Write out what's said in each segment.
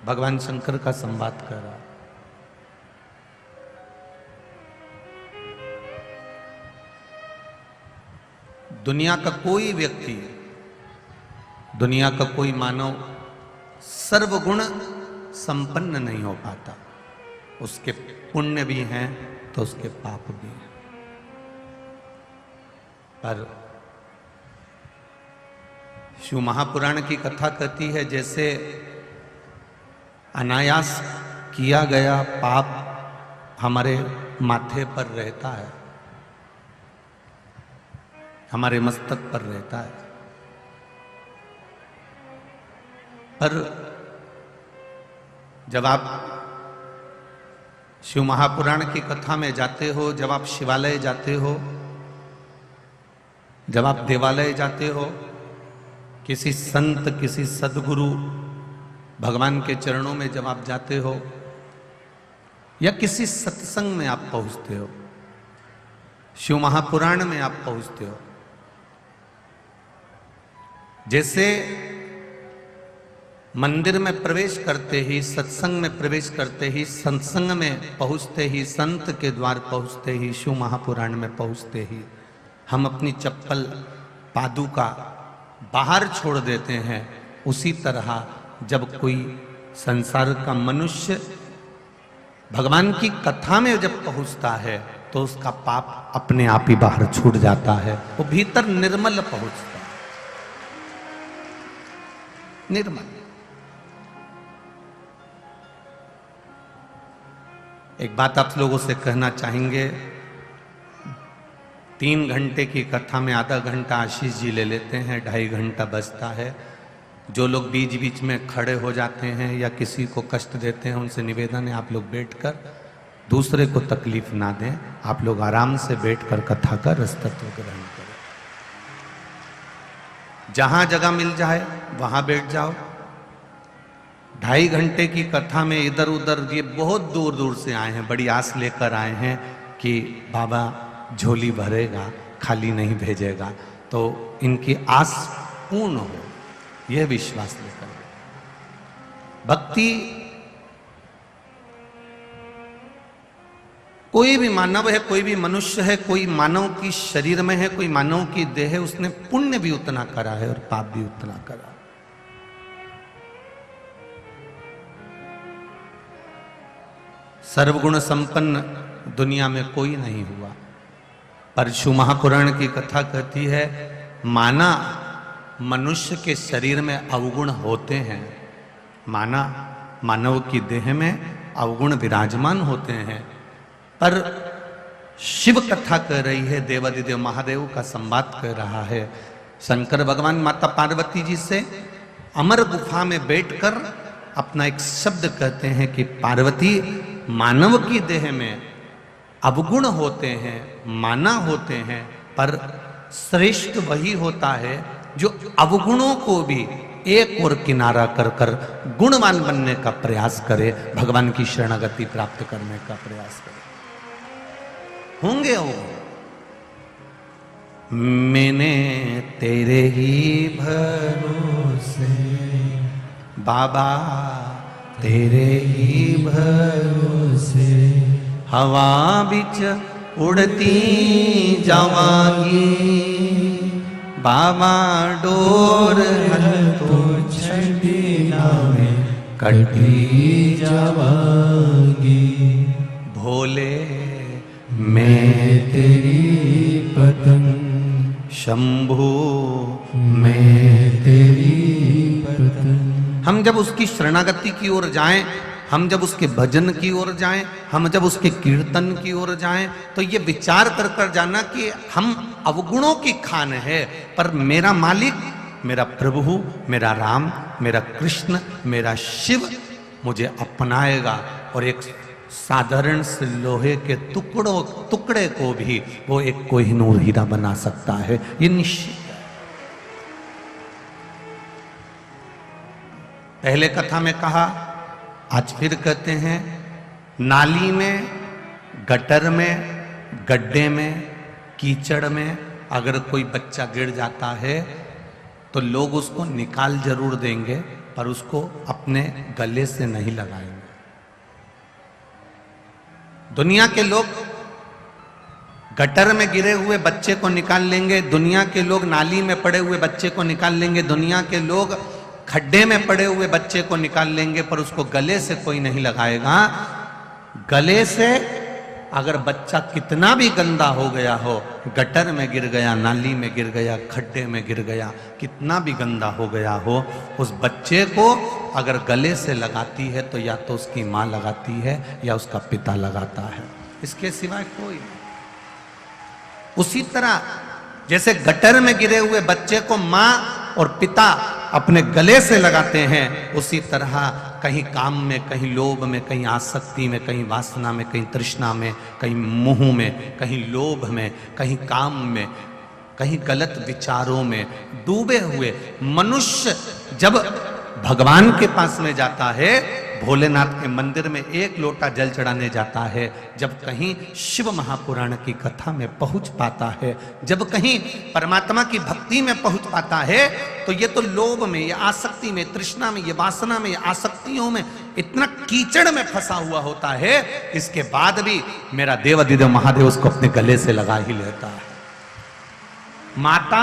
भगवान शंकर का संवाद कर रहा। दुनिया का कोई व्यक्ति, दुनिया का कोई मानव सर्वगुण संपन्न नहीं हो पाता। उसके पुण्य भी हैं तो उसके पाप भी हैं। पर शिव महापुराण की कथा कहती है जैसे अनायास किया गया पाप हमारे माथे पर रहता है, हमारे मस्तक पर रहता है, पर जब आप शिव महापुराण की कथा में जाते हो, जब आप शिवालय जाते हो, जब आप देवालय जाते हो, किसी संत, किसी सदगुरु भगवान के चरणों में जब आप जाते हो, या किसी सत्संग में आप पहुंचते हो, शिव महापुराण में आप पहुंचते हो, जैसे मंदिर में प्रवेश करते ही, सत्संग में प्रवेश करते ही, सत्संग में पहुंचते ही, संत के द्वार पहुंचते ही, शिव महापुराण में पहुंचते ही हम अपनी चप्पल पादुका बाहर छोड़ देते हैं, उसी तरह जब कोई संसार का मनुष्य भगवान की कथा में जब पहुंचता है तो उसका पाप अपने आप ही बाहर छूट जाता है, वो भीतर निर्मल पहुंचता है, निर्मल। एक बात आप लोगों से कहना चाहेंगे, 3 घंटे की कथा में आधा घंटा आशीष जी ले लेते हैं, 2.5 घंटा बचता है। जो लोग बीच बीच में खड़े हो जाते हैं या किसी को कष्ट देते हैं, उनसे निवेदन है आप लोग बैठकर दूसरे को तकलीफ ना दें, आप लोग आराम से बैठकर कथा का रसतत्व ग्रहण करें। जहां जगह मिल जाए वहां बैठ जाओ। 2.5 घंटे की कथा में इधर उधर, ये बहुत दूर दूर से आए हैं, बड़ी आस लेकर आए हैं कि बाबा झोली भरेगा, खाली नहीं भेजेगा, तो इनकी आस पूर्ण हो, यह विश्वास लेकर। भक्ति कोई भी मानव है, कोई भी मनुष्य है, कोई मानव की शरीर में है, कोई मानव की देह है, उसने पुण्य भी उतना करा है और पाप भी उतना करा। सर्वगुण संपन्न दुनिया में कोई नहीं हुआ, पर शिव महापुराण की कथा कहती है माना मनुष्य के शरीर में अवगुण होते हैं, माना मानव की देह में अवगुण विराजमान होते हैं, पर शिव कथा कह रही है, देवादिदेव महादेव का संवाद कर रहा है। शंकर भगवान माता पार्वती जी से अमर गुफा में बैठकर अपना एक शब्द कहते हैं कि पार्वती, मानव की देह में अवगुण होते हैं, माना होते हैं, पर श्रेष्ठ वही होता है जो अवगुणों को भी एक और किनारा कर कर गुणवान बनने का प्रयास करे, भगवान की शरणागति प्राप्त करने का प्रयास करे। होंगे हो मैंने तेरे ही भरोसे बाबा, तेरे ही भरोसे हवा बिच उड़ती जावांगी, बाबा डोर तो छठी नावे कटी जावांगी, भोले मैं तेरी पतंग, शंभू मैं तेरी पतंग। हम जब उसकी शरणागति की ओर जाएं, हम जब उसके भजन की ओर जाएं, हम जब उसके कीर्तन की ओर जाएं, तो ये विचार कर कर जाना कि हम अवगुणों की खान है, पर मेरा मालिक, मेरा प्रभु, मेरा राम, मेरा कृष्ण, मेरा शिव मुझे अपनाएगा और एक साधारण से लोहे के टुकड़े को भी वो एक कोहिनूर हीरा बना सकता है, ये निश्चित है। पहले कथा में कहा, आज फिर कहते हैं, नाली में, गटर में, गड्ढे में, कीचड़ में अगर कोई बच्चा गिर जाता है तो लोग उसको निकाल जरूर देंगे, पर उसको अपने गले से नहीं लगाएंगे। दुनिया के लोग गटर में गिरे हुए बच्चे को निकाल लेंगे, दुनिया के लोग नाली में पड़े हुए बच्चे को निकाल लेंगे, दुनिया के लोग खड्डे में पड़े हुए बच्चे को निकाल लेंगे, पर उसको गले से कोई नहीं लगाएगा। गले से अगर बच्चा कितना भी गंदा हो गया हो, गटर में गिर गया, नाली में गिर गया, खड्डे में गिर गया, कितना भी गंदा हो गया हो, उस बच्चे को अगर गले से लगाती है तो या तो उसकी माँ लगाती है या उसका पिता लगाता है, इसके सिवाय कोई। उसी तरह जैसे गटर में गिरे हुए बच्चे को माँ और पिता अपने गले से लगाते हैं, उसी तरह कहीं काम में, कहीं लोभ में, कहीं आसक्ति में, कहीं वासना में, कहीं तृष्णा में, कहीं मोह में, कहीं लोभ में, कहीं काम में, कहीं गलत विचारों में डूबे हुए मनुष्य जब भगवान के पास में जाता है, भोलेनाथ के मंदिर में एक लोटा जल चढ़ाने जाता है, जब कहीं शिव महापुराण की कथा में पहुंच पाता है, जब कहीं परमात्मा की भक्ति में पहुंच पाता है, तो ये तो लोभ में, ये आसक्ति में, तृष्णा में, ये वासना में, ये आसक्तियों में इतना कीचड़ में फंसा हुआ होता है, इसके बाद भी मेरा देवाधिदेव महादेव उसको अपने गले से लगा ही लेता है। माता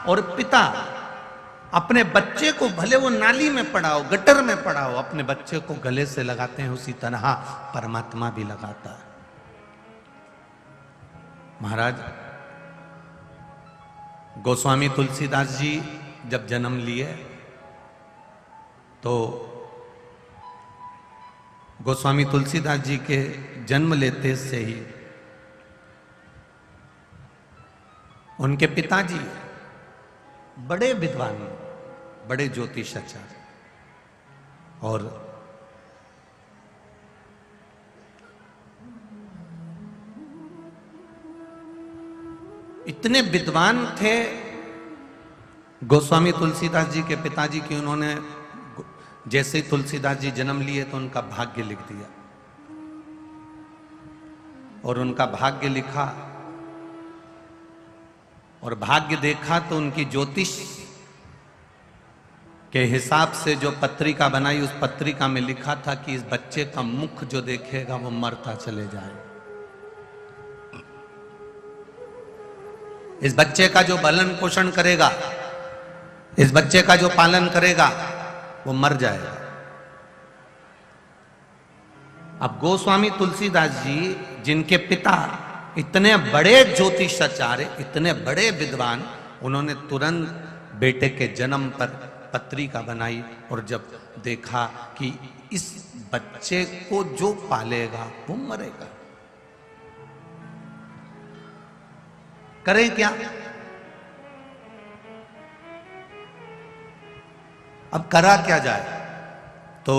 और पिता अपने बच्चे को, भले वो नाली में पड़ा हो, गटर में पड़ा हो, अपने बच्चे को गले से लगाते हैं, उसी तरह परमात्मा भी लगाता है। महाराज गोस्वामी तुलसीदास जी जब जन्म लिए तो गोस्वामी तुलसीदास जी के जन्म लेते से ही उनके पिताजी बड़े विद्वान, बड़े ज्योतिषाचार्य, और इतने विद्वान थे गोस्वामी तुलसीदास जी के पिताजी की, उन्होंने जैसे ही तुलसीदास जी जन्म लिए तो उनका भाग्य लिख दिया, और उनका भाग्य लिखा और भाग्य देखा तो उनकी ज्योतिष के हिसाब से जो पत्रिका बनाई, उस पत्रिका में लिखा था कि इस बच्चे का मुख जो देखेगा वो मरता चले जाए, इस बच्चे का जो पालन पोषण करेगा, इस बच्चे का जो पालन करेगा वो मर जाएगा। अब गोस्वामी तुलसीदास जी जिनके पिता इतने बड़े ज्योतिषाचार्य, इतने बड़े विद्वान, उन्होंने तुरंत बेटे के जन्म पर पत्रिका बनाई, और जब देखा कि इस बच्चे को जो पालेगा वो मरेगा, करें क्या? अब करा क्या जाए? तो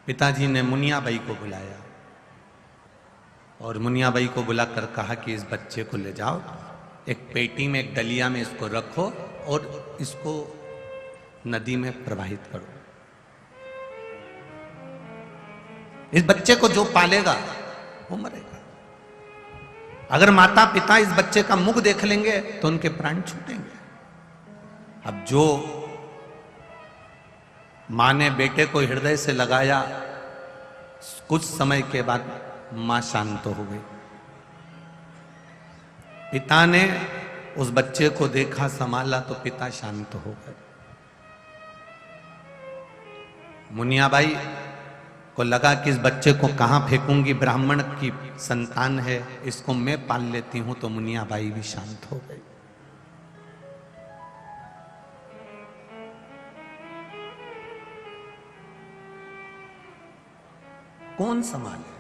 पिताजी ने मुनियाबाई को बुलाया और मुनियाबाई को बुलाकर कहा कि इस बच्चे को ले जाओ, एक पेटी में, एक डलिया में इसको रखो और इसको नदी में प्रवाहित करो। इस बच्चे को जो पालेगा वो मरेगा। अगर माता पिता इस बच्चे का मुख देख लेंगे तो उनके प्राण छूटेंगे। अब जो मां ने बेटे को हृदय से लगाया, कुछ समय के बाद मां शांत हो गई। पिता ने उस बच्चे को देखा, संभाला तो पिता शांत हो गए। मुनियाबाई को लगा कि इस बच्चे को कहां फेंकूंगी, ब्राह्मण की संतान है, इसको मैं पाल लेती हूं, तो मुनियाबाई भी शांत हो गई। कौन संभाले?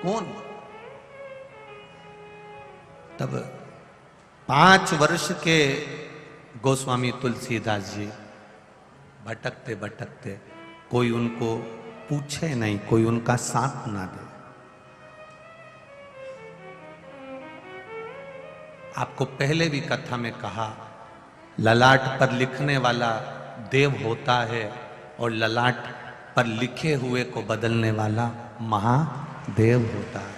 कौन? तब 5 वर्ष के गोस्वामी तुलसीदास जी भटकते भटकते, कोई उनको पूछे नहीं, कोई उनका साथ ना दे। आपको पहले भी कथा में कहा, ललाट पर लिखने वाला देव होता है और ललाट पर लिखे हुए को बदलने वाला महादेव होता है।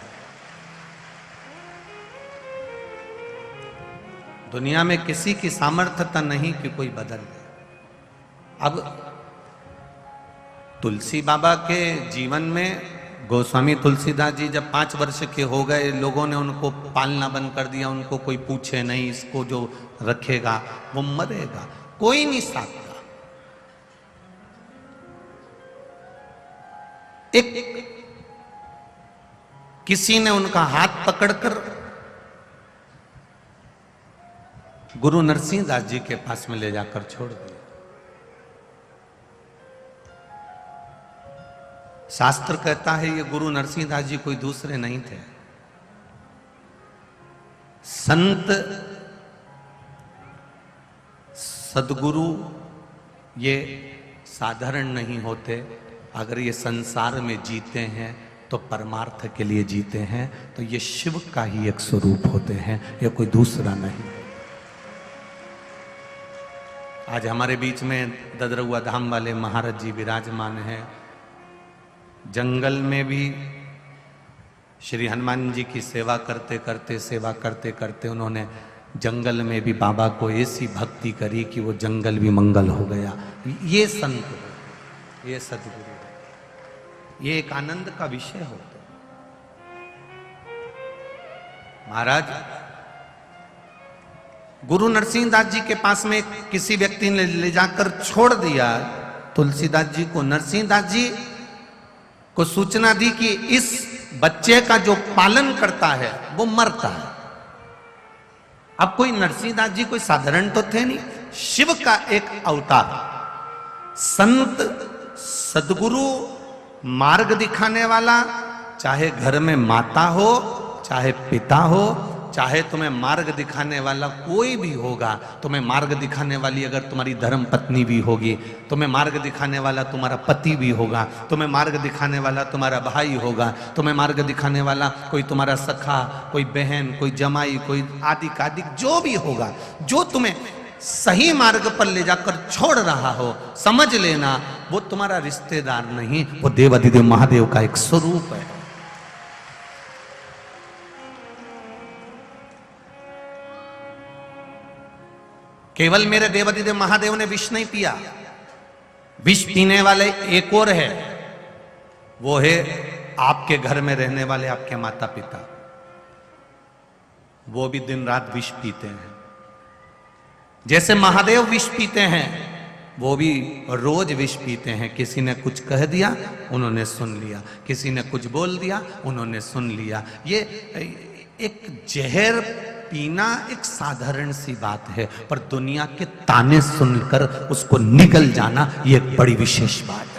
दुनिया में किसी की सामर्थ्यता नहीं कि कोई बदल दे। अब तुलसी बाबा के जीवन में गोस्वामी तुलसीदास जी जब 5 वर्ष के हो गए, लोगों ने उनको पालना बंद कर दिया, उनको कोई पूछे नहीं, इसको जो रखेगा वो मरेगा, कोई नहीं साथ था। एक किसी ने उनका हाथ पकड़कर गुरु नरसिंह दास जी के पास में ले जाकर छोड़ दिया। शास्त्र कहता है ये गुरु नरसिंह दास जी कोई दूसरे नहीं थे। संत सदगुरु ये साधारण नहीं होते। अगर ये संसार में जीते हैं तो परमार्थ के लिए जीते हैं, तो ये शिव का ही एक स्वरूप होते हैं, ये कोई दूसरा नहीं। आज हमारे बीच में ददरुआ धाम वाले महाराज जी विराजमान हैं। जंगल में भी श्री हनुमान जी की सेवा करते करते उन्होंने जंगल में भी बाबा को ऐसी भक्ति करी कि वो जंगल भी मंगल हो गया। ये संत हो, ये सदगुरु है, ये एक आनंद का विषय होता है। महाराज गुरु नरसिंह दास जी के पास में किसी व्यक्ति ने ले जाकर छोड़ दिया तुलसीदास जी को। नरसिंह दास जी को सूचना दी कि इस बच्चे का जो पालन करता है वो मरता है। अब कोई नरसिंह दास जी कोई साधारण तो थे नहीं, शिव का एक अवतार, संत सदगुरु, मार्ग दिखाने वाला। चाहे घर में माता हो, चाहे पिता हो, चाहे तुम्हें मार्ग दिखाने वाला कोई भी होगा, तुम्हें मार्ग दिखाने वाली अगर तुम्हारी धर्म पत्नी भी होगी, तुम्हें मार्ग दिखाने वाला तुम्हारा पति भी होगा, तुम्हें मार्ग दिखाने वाला तुम्हारा भाई होगा, तुम्हें मार्ग दिखाने वाला कोई तुम्हारा सखा, कोई बहन, कोई जमाई, कोई आदि कादिक जो भी होगा, जो तुम्हें सही मार्ग पर ले जाकर छोड़ रहा हो, समझ लेना वो तुम्हारा रिश्तेदार नहीं, वो देवाधिदेव महादेव का एक स्वरूप है। केवल मेरे देवाधिदेव महादेव ने विष नहीं पिया, विष पीने वाले एक और है, वो है आपके घर में रहने वाले आपके माता पिता। वो भी दिन रात विष पीते हैं। जैसे महादेव विष पीते हैं, वो भी रोज विष पीते हैं। किसी ने कुछ कह दिया, उन्होंने सुन लिया, किसी ने कुछ बोल दिया, उन्होंने सुन लिया। ये एक जहर पीना एक साधारण सी बात है, पर दुनिया के ताने सुनकर उसको निगल जाना ये एक बड़ी विशेष बात है।